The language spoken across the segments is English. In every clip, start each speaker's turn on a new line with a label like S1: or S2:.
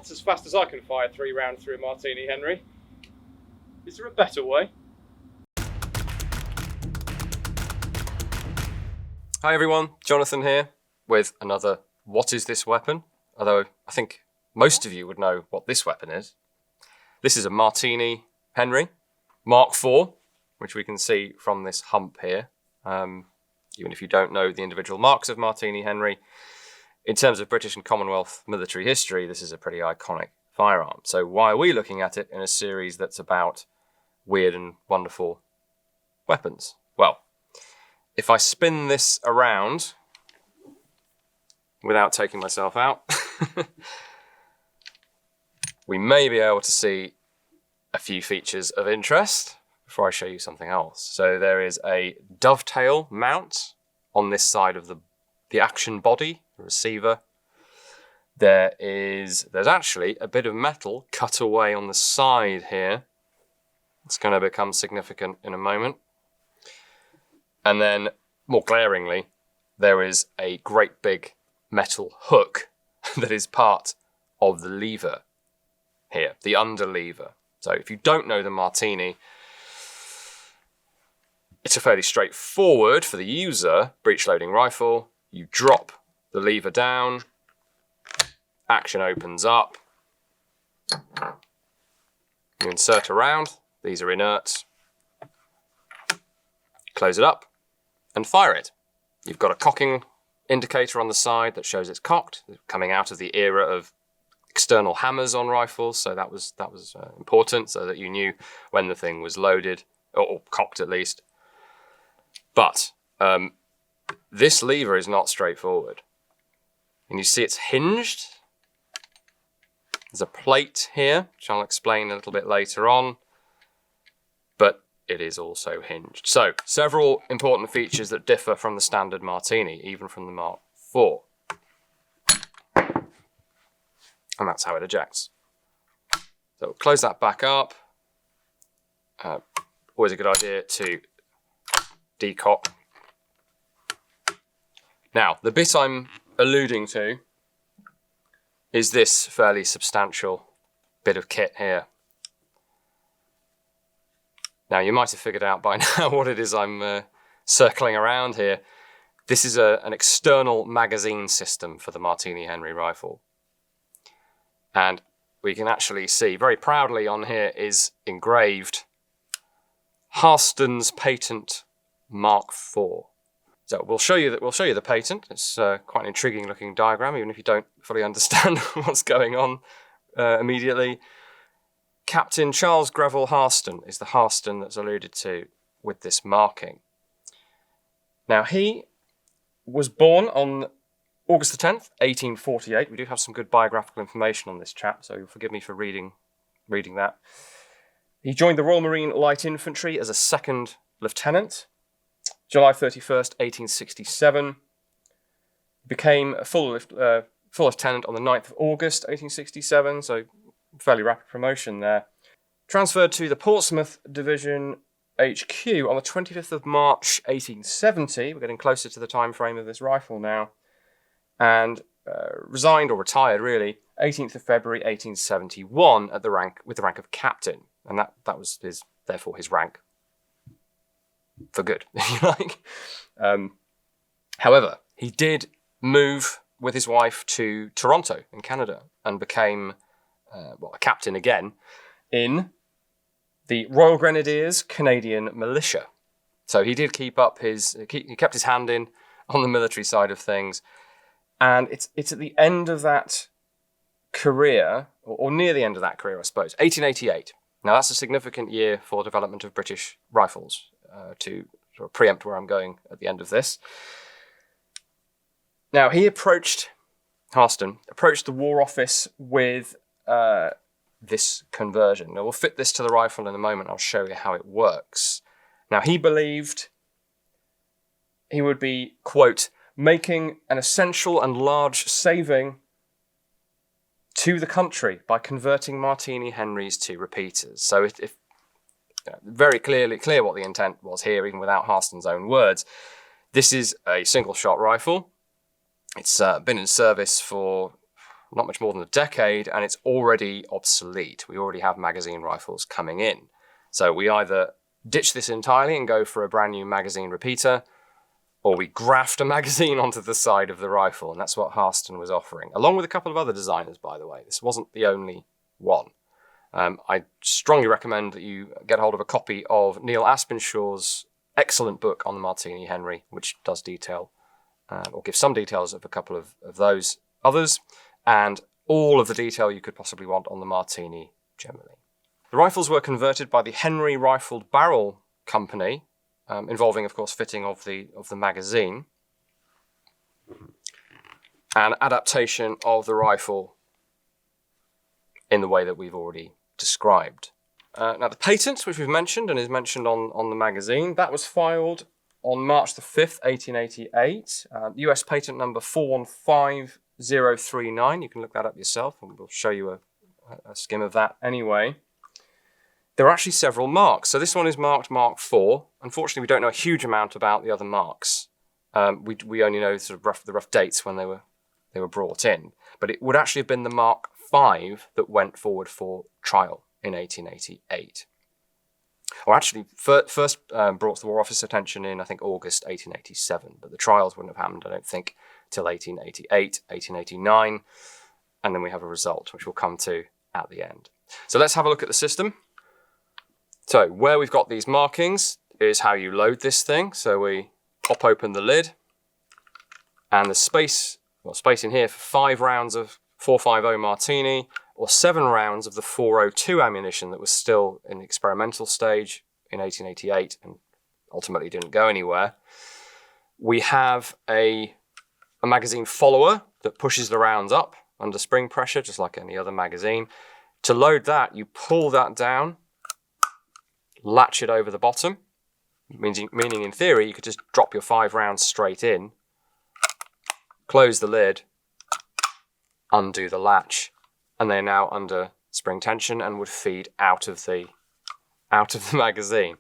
S1: That's as fast as I can fire 3 rounds through a Martini-Henry. Is there a better way? Hi everyone, Jonathan here with another What Is This Weapon? Although I think most of you would know what this weapon is. This is a Martini-Henry Mark IV, which we can see from this hump here. Even if you don't know the individual marks of Martini-Henry, in terms of British and Commonwealth military history, this is a pretty iconic firearm. So why are we looking at it in a series that's about weird and wonderful weapons? Well, if I spin this around without taking myself out, we may be able to see a few features of interest before I show you something else. So there is a dovetail mount on this side of the action body, the receiver. There's actually a bit of metal cut away on the side here. It's going to become significant in a moment. And then, more glaringly, there is a great big metal hook that is part of the lever here, the under lever. So if you don't know the Martini, it's a fairly straightforward, for the user, breech-loading rifle. You drop the lever down, action opens up, you insert a round, these are inert, close it up, and fire it. You've got a cocking indicator on the side that shows it's cocked, coming out of the era of external hammers on rifles, so that was important, so that you knew when the thing was loaded, or cocked at least. But this lever is not straightforward. And you see it's hinged. There's a plate here, which I'll explain a little bit later on, but it is also hinged. So, several important features that differ from the standard Martini, even from the Mark IV. And that's how it ejects. So we'll close that back up. Always a good idea to decock. Now, the bit I'm alluding to is this fairly substantial bit of kit here. Now, you might have figured out by now what it is I'm circling around here. This is an external magazine system for the Martini-Henry rifle. And we can actually see, very proudly on here is engraved Harston's patent Mark IV. So we'll show you the patent. It's quite an intriguing looking diagram, even if you don't fully understand what's going on immediately. Captain Charles Greville Harston is the Harston that's alluded to with this marking. Now, he was born on August the 10th, 1848. We do have some good biographical information on this chap, so forgive me for reading that. He joined the Royal Marine Light Infantry as a second lieutenant. July 31st, 1867. Became a full lieutenant on the 9th of August, 1867, so fairly rapid promotion there. Transferred to the Portsmouth Division HQ on the 25th of March, 1870. We're getting closer to the time frame of this rifle now. And resigned, or retired really, 18th of February 1871 with the rank of captain. And that was therefore his rank for good, if you like. However, he did move with his wife to Toronto in Canada and became a captain again in the Royal Grenadiers Canadian Militia. So he did he kept his hand in on the military side of things. And it's at the end of that career, or near the end of that career, I suppose, 1888. Now, that's a significant year for development of British rifles, to sort of preempt where I'm going at the end of this. Now, Harston approached the War Office with this conversion. Now, we'll fit this to the rifle in a moment. I'll show you how it works. Now, he believed he would be, quote, making an essential and large saving to the country by converting Martini-Henrys to repeaters. So if very clear what the intent was here, even without Harston's own words. This is a single-shot rifle. It's been in service for not much more than a decade, and it's already obsolete. We already have magazine rifles coming in. So we either ditch this entirely and go for a brand new magazine repeater, or we graft a magazine onto the side of the rifle, and that's what Harston was offering, along with a couple of other designers, by the way. This wasn't the only one. I strongly recommend that you get hold of a copy of Neil Aspinshaw's excellent book on the Martini-Henry, which does detail, or give some details of a couple of those others, and all of the detail you could possibly want on the Martini generally. The rifles were converted by the Henry Rifled Barrel Company, involving, of course, fitting of the magazine, and adaptation of the rifle in the way that we've already described. Now, the patent, which we've mentioned and is mentioned on the magazine, that was filed on March the 5th, 1888. US patent number 415039. You can look that up yourself, and we'll show you a skim of that anyway. There are actually several marks. So this one is marked Mark IV. Unfortunately, we don't know a huge amount about the other marks. We only know sort of the rough dates when they were brought in. But it would actually have been the Mark V that went forward for trial in 1888. Or actually, first brought to the War Office attention in, I think, August 1887. But the trials wouldn't have happened, I don't think, till 1888, 1889. And then we have a result, which we'll come to at the end. So let's have a look at the system. So where we've got these markings is how you load this thing. So we pop open the lid, and the space in here for 5 rounds of 450 Martini, or 7 rounds of the 402 ammunition that was still in the experimental stage in 1888 and ultimately didn't go anywhere. We have a magazine follower that pushes the rounds up under spring pressure, just like any other magazine. To load that, you pull that down, latch it over the bottom, meaning in theory you could just drop your 5 rounds straight in, close the lid, undo the latch, and they're now under spring tension and would feed out of the magazine.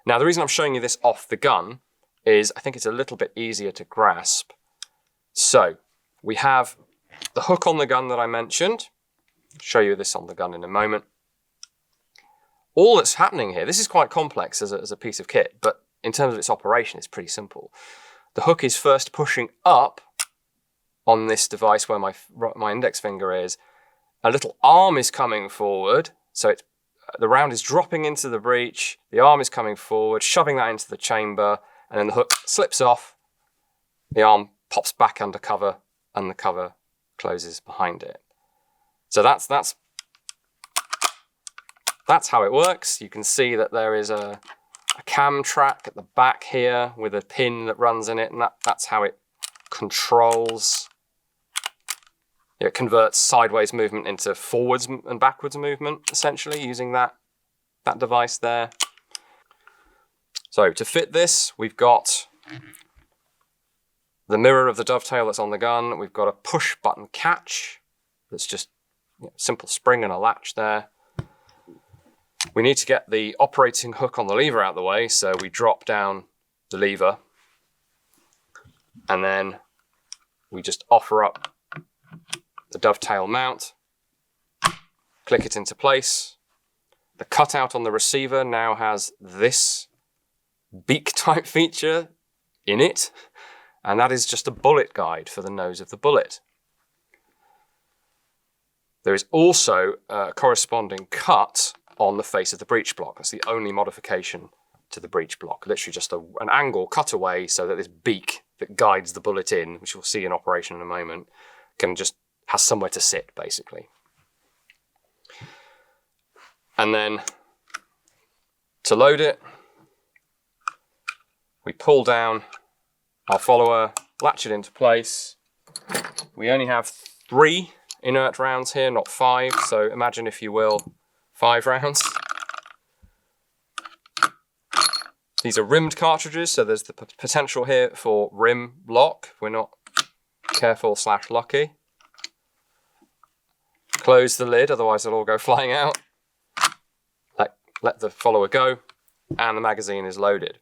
S1: Now, the reason I'm showing you this off the gun is I think it's a little bit easier to grasp. So we have the hook on the gun that I mentioned. I'll show you this on the gun in a moment. All that's happening here, this is quite complex as a piece of kit, but in terms of its operation, it's pretty simple. The hook is first pushing up on this device where my index finger is. A little arm is coming forward, so the round is dropping into the breech, the arm is coming forward, shoving that into the chamber, and then the hook slips off, the arm pops back under cover, and the cover closes behind it. So that's how it works. You can see that there is a cam track at the back here with a pin that runs in it, and that's how it controls. It converts sideways movement into forwards and backwards movement, essentially, using that device there. So to fit this, we've got the mirror of the dovetail that's on the gun. We've got a push button catch that's just simple spring and a latch there. We need to get the operating hook on the lever out of the way, so we drop down the lever, and then we just offer up the dovetail mount, click it into place. The cutout on the receiver now has this beak type feature in it, and that is just a bullet guide for the nose of the bullet. There is also a corresponding cut on the face of the breech block. That's the only modification to the breech block. Literally just an angle cut away so that this beak that guides the bullet in, which we'll see in operation in a moment, has somewhere to sit, basically. And then to load it, we pull down our follower, latch it into place. We only have 3 inert rounds here, not 5, so imagine, if you will, 5 rounds. These are rimmed cartridges, so there's the potential here for rim lock if we're not careful/lucky. Close the lid, otherwise it'll all go flying out. Let the follower go, and the magazine is loaded.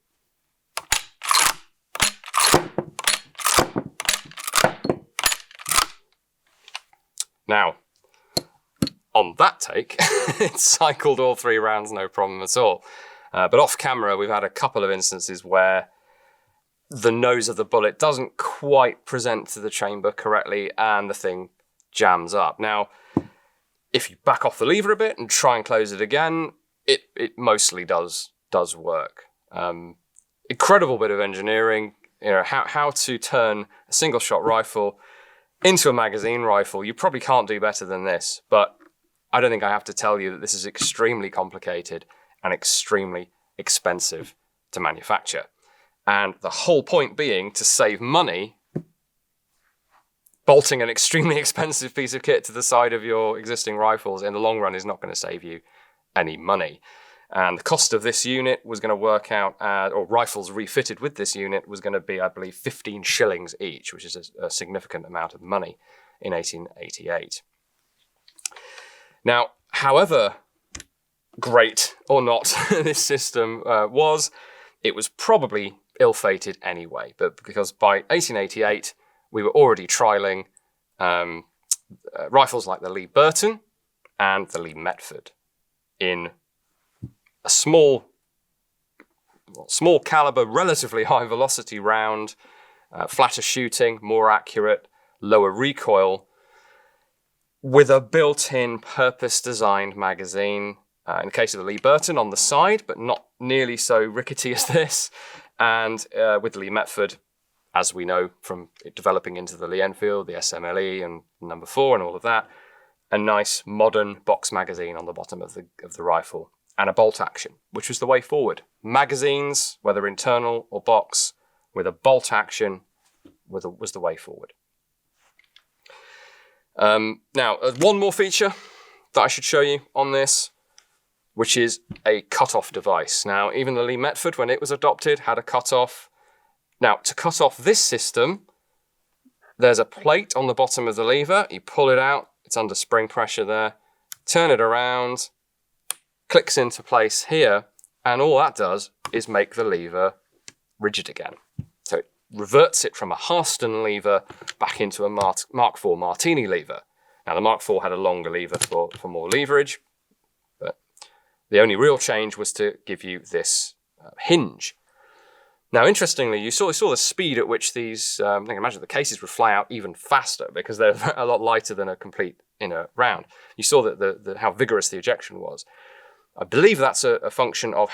S1: Now, on that take, it cycled all 3 rounds, no problem at all. But off camera, we've had a couple of instances where the nose of the bullet doesn't quite present to the chamber correctly and the thing jams up. Now, if you back off the lever a bit and try and close it again, it mostly does work. Incredible bit of engineering, how to turn a single shot rifle into a magazine rifle. You probably can't do better than this, but I don't think I have to tell you that this is extremely complicated and extremely expensive to manufacture. And the whole point being to save money, bolting an extremely expensive piece of kit to the side of your existing rifles in the long run is not going to save you any money. And the cost of this unit was going to work out, or rifles refitted with this unit was going to be, I believe, 15 shillings each, which is a significant amount of money in 1888. Now, however great or not this system was, it was probably ill-fated anyway, but because by 1888 we were already trialling rifles like the Lee Burton and the Lee Metford in a small caliber, relatively high velocity round, flatter shooting, more accurate, lower recoil, with a built-in purpose-designed magazine. In the case of the Lee Burton on the side, but not nearly so rickety as this. And with the Lee Metford, as we know from it developing into the Lee Enfield, the SMLE and number 4 and all of that, a nice modern box magazine on the bottom of the rifle and a bolt action, which was the way forward. Magazines, whether internal or box, with a bolt action was the way forward. Now, one more feature that I should show you on this, which is a cut-off device. Now, even the Lee Metford, when it was adopted, had a cut-off. Now, to cut off this system, there's a plate on the bottom of the lever. You pull it out, it's under spring pressure there. Turn it around, clicks into place here, and all that does is make the lever rigid again. So it reverts it from a Harston lever back into a Mark IV Martini lever. Now, the Mark IV had a longer lever for more leverage, but the only real change was to give you this hinge. Now, interestingly, you saw the speed at which these, I can imagine the cases would fly out even faster because they're a lot lighter than a complete inner round. You saw that how vigorous the ejection was. I believe that's a function of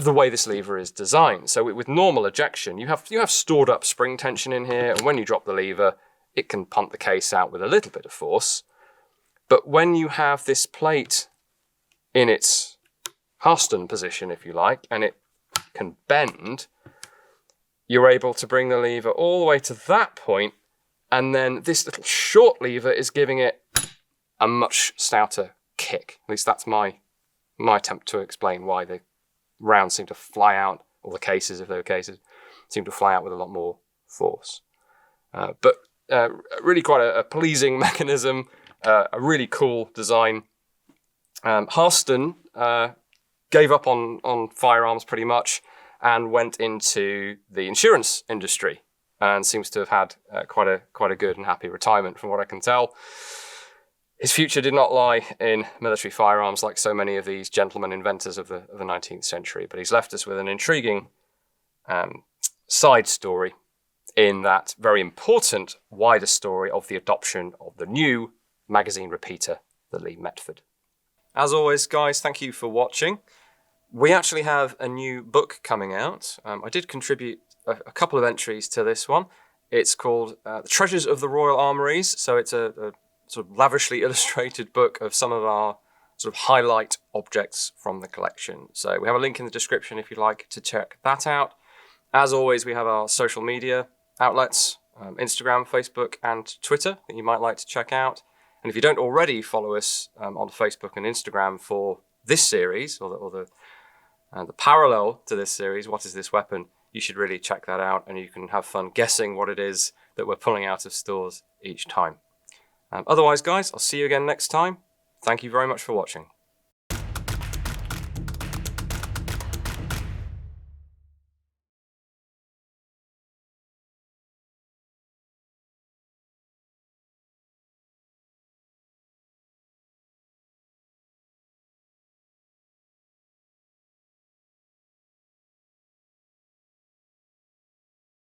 S1: the way this lever is designed. So with normal ejection, you have stored up spring tension in here, and when you drop the lever, it can punt the case out with a little bit of force. But when you have this plate in its Harston position, if you like, and it can bend, you're able to bring the lever all the way to that point, and then this little short lever is giving it a much stouter kick. At least that's my attempt to explain why the rounds seem to fly out, or the cases, if they were cases, seem to fly out with a lot more force. But really quite a pleasing mechanism, a really cool design. Harston gave up on firearms pretty much and went into the insurance industry and seems to have had quite a good and happy retirement from what I can tell. His future did not lie in military firearms like so many of these gentlemen inventors of the 19th century, but he's left us with an intriguing side story in that very important wider story of the adoption of the new magazine repeater, the Lee Metford. As always, guys, thank you for watching. We actually have a new book coming out. I did contribute a couple of entries to this one. It's called The Treasures of the Royal Armouries. So it's a sort of lavishly illustrated book of some of our sort of highlight objects from the collection. So we have a link in the description if you'd like to check that out. As always, we have our social media outlets, Instagram, Facebook, and Twitter that you might like to check out. And if you don't already follow us on Facebook and Instagram for this series, or the parallel to this series, What is This Weapon, you should really check that out, and you can have fun guessing what it is that we're pulling out of stores each time. Otherwise, guys, I'll see you again next time. Thank you very much for watching.